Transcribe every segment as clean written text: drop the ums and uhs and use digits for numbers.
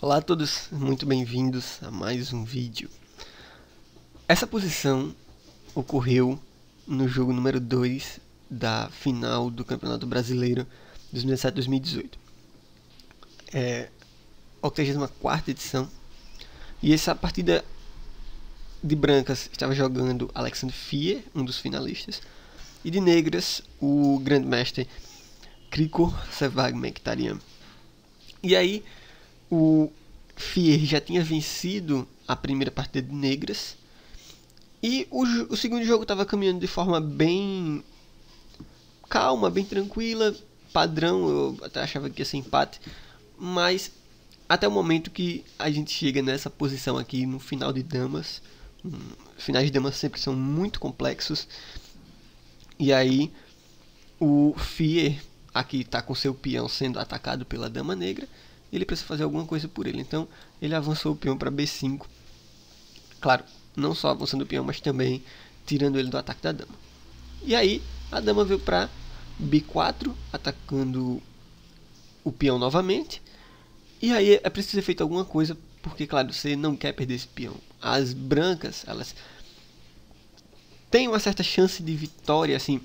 Olá a todos, muito bem-vindos a mais um vídeo. Essa posição ocorreu no jogo número 2 da final do Campeonato Brasileiro 2017-2018. A 84ª edição. E essa partida de brancas estava jogando Alexandre Fier, um dos finalistas, e de negras o grandmestre Kriko Sevag-Mekhtarian. E aí o Fier já tinha vencido a primeira partida de negras e o segundo jogo estava caminhando de forma bem calma, bem tranquila, padrão. Eu até achava que ia ser empate, mas até o momento que a gente chega nessa posição aqui no final de damas. Finais de damas sempre são muito complexos, e aí o Fier aqui está com seu peão sendo atacado pela dama negra. Ele precisa fazer alguma coisa por ele, então ele avançou o peão para B5. Claro, não só avançando o peão, mas também tirando ele do ataque da dama. E aí a dama veio para B4, atacando o peão novamente. E aí é preciso ser feito alguma coisa, porque claro, você não quer perder esse peão. As brancas, elas têm uma certa chance de vitória, assim,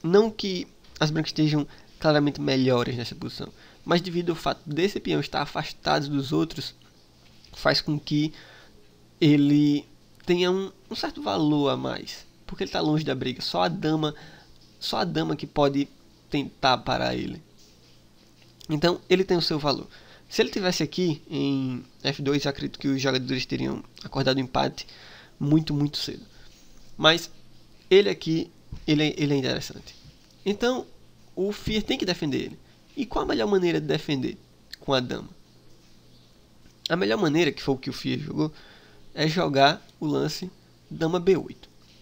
não que as brancas estejam claramente melhores nessa posição, mas devido ao fato desse peão estar afastado dos outros, faz com que ele tenha um certo valor a mais, porque ele está longe da briga. Só a dama que pode tentar parar ele. Então ele tem o seu valor. Se ele tivesse aqui em F2, eu acredito que os jogadores teriam acordado o empate muito cedo. Mas ele aqui, ele é interessante. Então o Fier tem que defender ele. E qual a melhor maneira de defender com a dama? A melhor maneira, que foi o que o Fier jogou, é jogar o lance dama B8.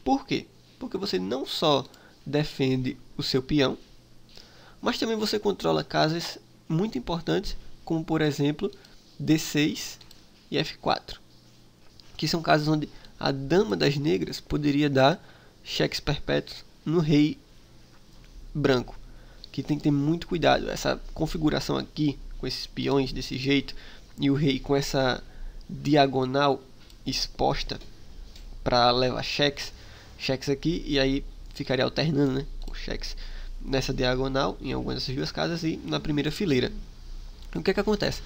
Por quê? Porque você não só defende o seu peão, mas também você controla casas muito importantes, como por exemplo D6 e F4, que são casas onde a dama das negras poderia dar cheques perpétuos no rei branco, que tem que ter muito cuidado. Essa configuração aqui, com esses peões desse jeito, e o rei com essa diagonal exposta para levar cheques aqui, e aí ficaria alternando, né, com cheques nessa diagonal, em alguma dessas duas casas, e na primeira fileira. O que é que acontece?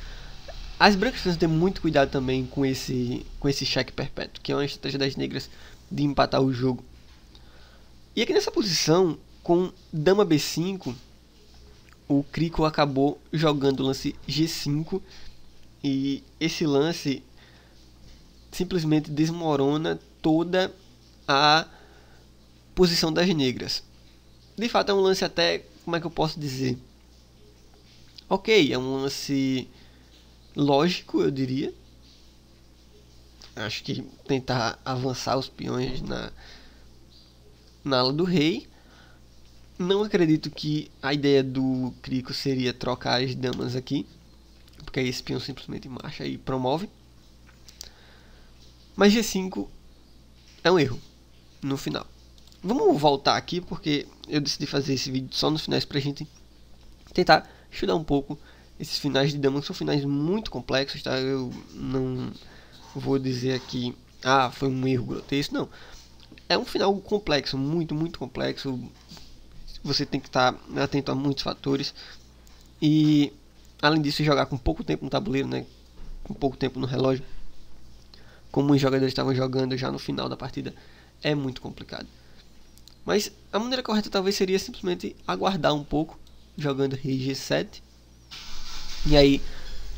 As brancas precisam ter muito cuidado também com esse cheque perpétuo, que é uma estratégia das negras de empatar o jogo. E aqui nessa posição, com dama B5, o Kriko acabou jogando o lance G5, e esse lance simplesmente desmorona toda a posição das negras. De fato é um lance até, como é que eu posso dizer? Ok, é um lance lógico, eu diria. Acho que tentar avançar os peões na ala do rei. Não acredito que a ideia do Kriko seria trocar as damas aqui, porque aí esse peão simplesmente marcha e promove. Mas G5 é um erro no final. Vamos voltar aqui, porque eu decidi fazer esse vídeo só nos finais pra gente tentar estudar um pouco esses finais de dama, que são finais muito complexos, tá? Eu não vou dizer aqui, foi um erro grotesco, não. É um final complexo, muito complexo. Você tem que estar atento a muitos fatores. E além disso, jogar com pouco tempo no tabuleiro, né? Com pouco tempo no relógio, como os jogadores estavam jogando já no final da partida, é muito complicado. Mas a maneira correta talvez seria simplesmente aguardar um pouco, jogando rei G7. E aí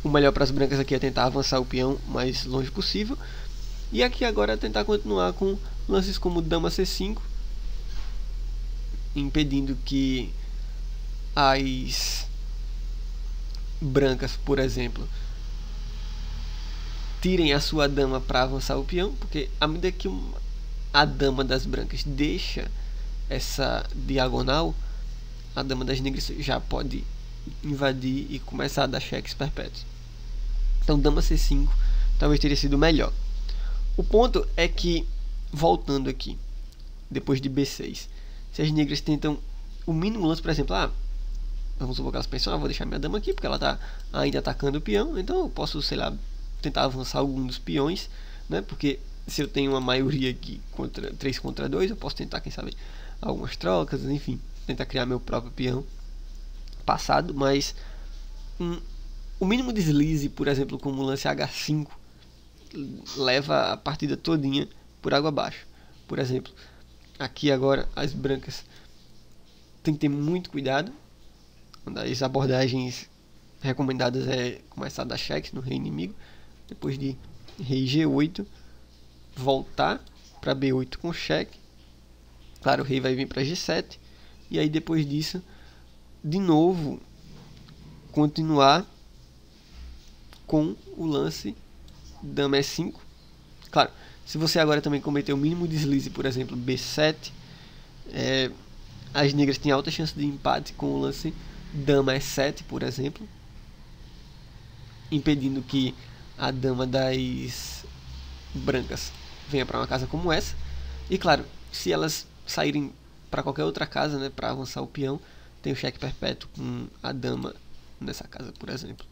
o melhor para as brancas aqui é tentar avançar o peão o mais longe possível. E aqui agora é tentar continuar com lances como dama C5, impedindo que as brancas, por exemplo, tirem a sua dama para avançar o peão, porque à medida que a dama das brancas deixa essa diagonal, a dama das negras já pode invadir e começar a dar cheques perpétuos. Então dama C5 talvez teria sido melhor. O ponto é que, voltando aqui, depois de B6, se as negras tentam o mínimo lance, por exemplo, vamos supor que elas pensam, vou deixar minha dama aqui porque ela está ainda atacando o peão, então eu posso, sei lá, tentar avançar algum dos peões, né? Porque se eu tenho uma maioria aqui, 3 contra 2, eu posso tentar, quem sabe, algumas trocas, enfim, tentar criar meu próprio peão passado, mas o mínimo deslize, por exemplo, como o lance H5, leva a partida todinha por água abaixo. Por exemplo, aqui agora as brancas tem que ter muito cuidado. Uma das abordagens recomendadas é começar a dar cheques no rei inimigo, depois de rei G8, voltar para B8 com cheque. Claro, o rei vai vir para G7, e aí depois disso, de novo, continuar com o lance dama E5. Claro, se você agora também cometer o mínimo deslize, por exemplo, B7, as negras têm alta chance de empate com o lance dama E7, por exemplo, impedindo que a dama das brancas venha para uma casa como essa. E claro, se elas saírem para qualquer outra casa, né, para avançar o peão, tem o cheque perpétuo com a dama nessa casa, por exemplo.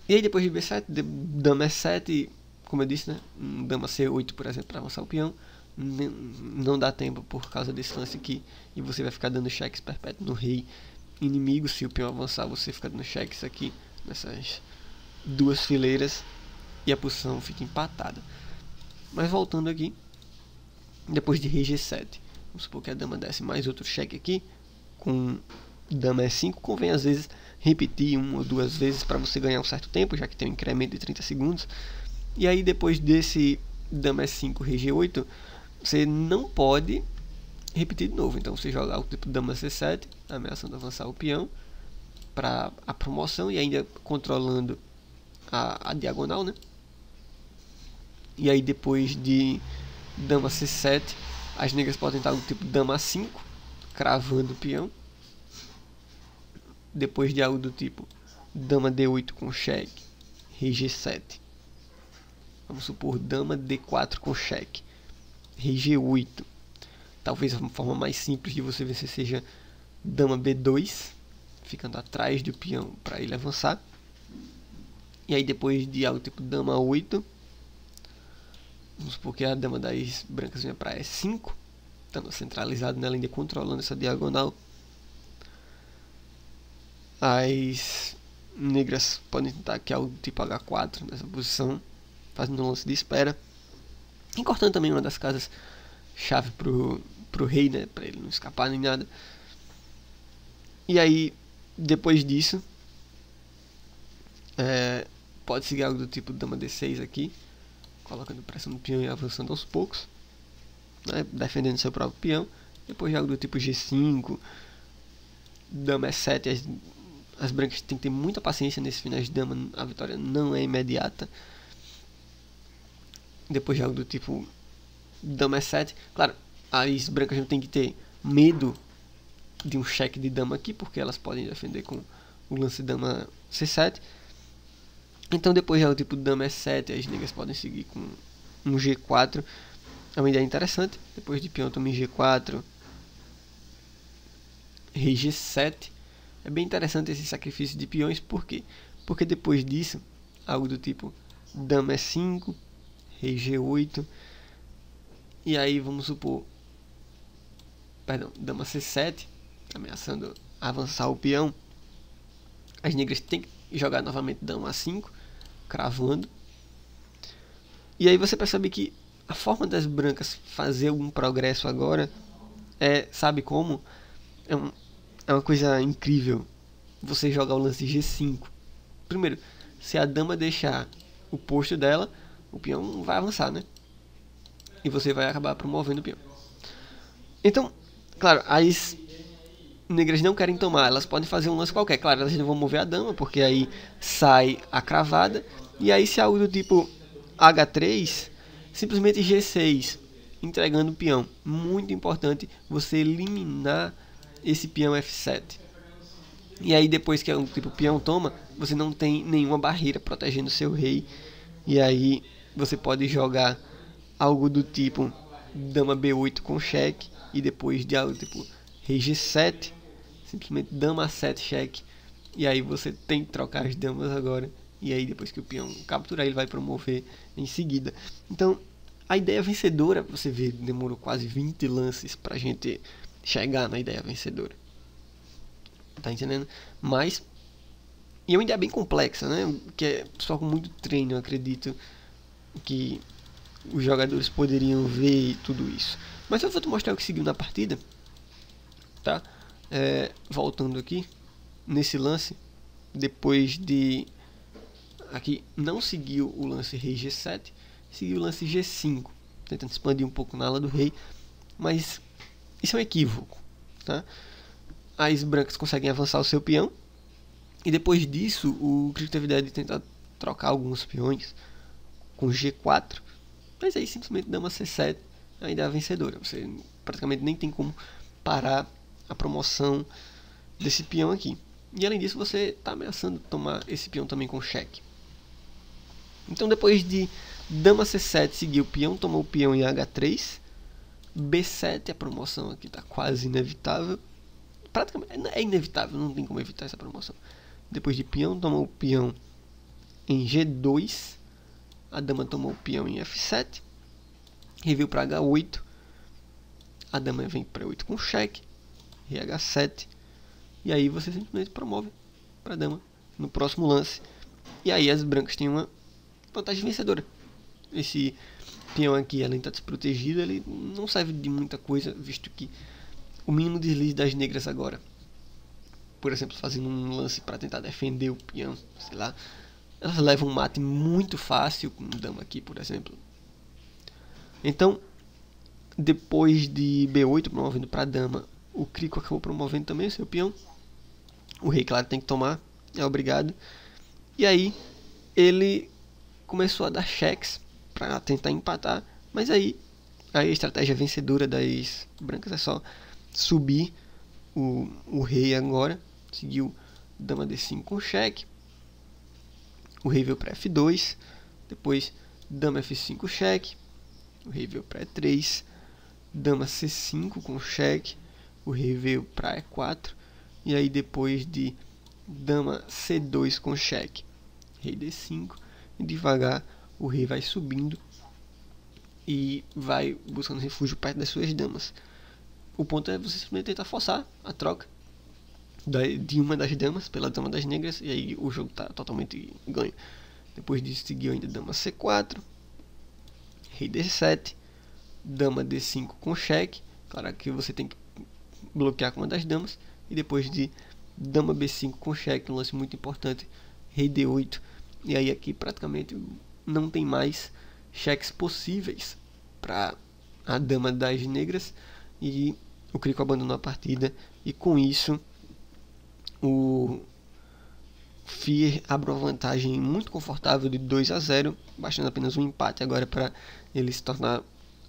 E aí depois de B7, dama E7, como eu disse, né, dama C8, por exemplo, para avançar o peão, não dá tempo por causa desse lance aqui, e você vai ficar dando cheques perpétuos no rei inimigo. Se o peão avançar, você fica dando cheques aqui nessas duas fileiras e a posição fica empatada. Mas voltando aqui, depois de rei G7, vamos supor que a dama desce mais outro cheque aqui com dama E5. Convém às vezes repetir uma ou duas vezes para você ganhar um certo tempo, já que tem um incremento de 30 segundos. E aí depois desse dama E5, rei G8, você não pode repetir de novo. Então você joga o tipo dama C7, ameaçando avançar o peão para a promoção e ainda controlando a diagonal, né? E aí depois de dama C7, as negras podem tentar o tipo dama A5, cravando o peão. Depois de algo do tipo dama D8 com cheque, rei G7. Vamos supor dama D4 com cheque, rei G8. Talvez a forma mais simples de você vencer seja dama B2, ficando atrás do peão para ele avançar. E aí depois de algo tipo dama 8, vamos supor que a dama das brancas venha para E5, estando centralizado nela, ainda controlando essa diagonal. As negras podem tentar aqui algo tipo H4 nessa posição, fazendo um lance de espera, e cortando também uma das casas chave pro rei, né, para ele não escapar nem nada. E aí depois disso pode seguir algo do tipo dama D6 aqui, colocando pressão no peão e avançando aos poucos, né, defendendo seu próprio peão. Depois de algo do tipo G5, dama E7, as brancas têm que ter muita paciência nesse finais de dama, a vitória não é imediata. Depois de algo do tipo dama E7, claro, as brancas não tem que ter medo de um cheque de dama aqui, porque elas podem defender com o lance dama C7. Então depois de algo tipo dama E7, as negras podem seguir com um G4, é uma ideia interessante. Depois de peão toma em G4, rei G7. É bem interessante esse sacrifício de peões, por quê? Porque depois disso, algo do tipo dama E5, rei G8, e aí vamos supor, dama C7, ameaçando avançar o peão. As negras têm que jogar novamente dama A5, cravando. E aí você percebe que a forma das brancas fazer algum progresso agora sabe como? É uma coisa incrível você jogar o lance G5. Primeiro, se a dama deixar o posto dela, o peão vai avançar, né? E você vai acabar promovendo o peão. Então, claro, as negras não querem tomar, elas podem fazer um lance qualquer. Claro, elas não vão mover a dama, porque aí sai a cravada. E aí se algo do tipo H3, simplesmente G6, entregando o peão. Muito importante você eliminar esse peão F7. E aí depois que o peão toma, você não tem nenhuma barreira protegendo seu rei. E aí você pode jogar algo do tipo dama B8 com cheque, e depois de algo tipo rei G7, simplesmente dama A7 cheque, E aí você tem que trocar as damas agora. E aí depois que o peão capturar, ele vai promover em seguida. Então, a ideia vencedora, você vê, demorou quase 20 lances pra gente chegar na ideia vencedora. Tá entendendo? Mas, e é uma ideia bem complexa, né? Que é só com muito treino, eu acredito que os jogadores poderiam ver e tudo isso. Mas eu vou te mostrar o que seguiu na partida, tá? Voltando aqui, nesse lance, depois de... Aqui não seguiu o lance rei G7, seguiu o lance G5, tentando expandir um pouco na ala do rei, mas isso é um equívoco, tá? As brancas conseguem avançar o seu peão, e depois disso o Crico teve a ideia de tentar trocar alguns peões com G4, mas aí simplesmente dama C7 ainda é a vencedora. Você praticamente nem tem como parar a promoção desse peão aqui. E além disso você está ameaçando tomar esse peão também com cheque. Então depois de dama C7 seguir o peão, tomou o peão em H3, B7, a promoção aqui está quase inevitável. Praticamente é inevitável, não tem como evitar essa promoção. Depois de peão, tomou o peão em G2, a dama tomou o peão em F7, rei para H8, a dama vem para 8 com cheque, rei H7, e aí você simplesmente promove para a dama no próximo lance. E aí as brancas têm uma vantagem vencedora. Esse peão aqui, além de estar desprotegido, ele não serve de muita coisa, visto que o mínimo deslize das negras agora, por exemplo, fazendo um lance para tentar defender o peão, sei lá, elas levam um mate muito fácil com dama aqui, por exemplo. Então, depois de B8 promovendo para dama, o Crico acabou promovendo também o seu peão. O rei, claro, tem que tomar, é obrigado. E aí, ele começou a dar cheques para tentar empatar, mas aí a estratégia vencedora das brancas é só subir o rei agora. Seguiu dama D5 com cheque, o rei veio para F2, depois dama F5 cheque, o rei veio para E3, dama C5 com cheque, o rei veio para E4, e aí depois de dama C2 com cheque, rei D5, e devagar o rei vai subindo e vai buscando refúgio perto das suas damas. O ponto é você simplesmente tentar forçar a troca de uma das damas pela dama das negras, e aí o jogo está totalmente ganho. Depois disso seguiu ainda dama C4, rei D7, dama D5 com cheque, claro que você tem que bloquear com uma das damas, e depois de dama B5 com cheque, um lance muito importante, rei D8, e aí aqui praticamente não tem mais cheques possíveis para a dama das negras, e o Crico abandonou a partida, e com isso o FIA abre uma vantagem muito confortável de 2-0, bastando apenas um empate agora para ele se tornar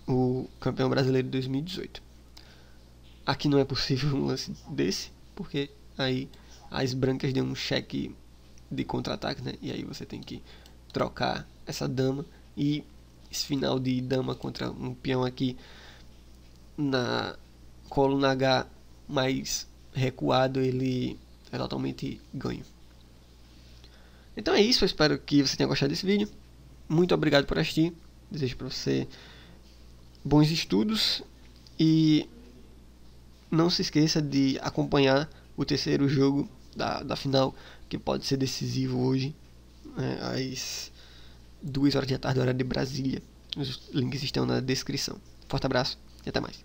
o campeão brasileiro de 2018. Aqui não é possível um lance desse, porque aí as brancas dão um cheque de contra-ataque, né? E aí você tem que trocar essa dama, e esse final de dama contra um peão aqui na coluna H mais recuado, ele é totalmente ganho. Então é isso, eu espero que você tenha gostado desse vídeo. Muito obrigado por assistir. Desejo para você bons estudos e não se esqueça de acompanhar o terceiro jogo da final, que pode ser decisivo hoje, né, às 2 horas da tarde, hora de Brasília. Os links estão na descrição. Forte abraço e até mais.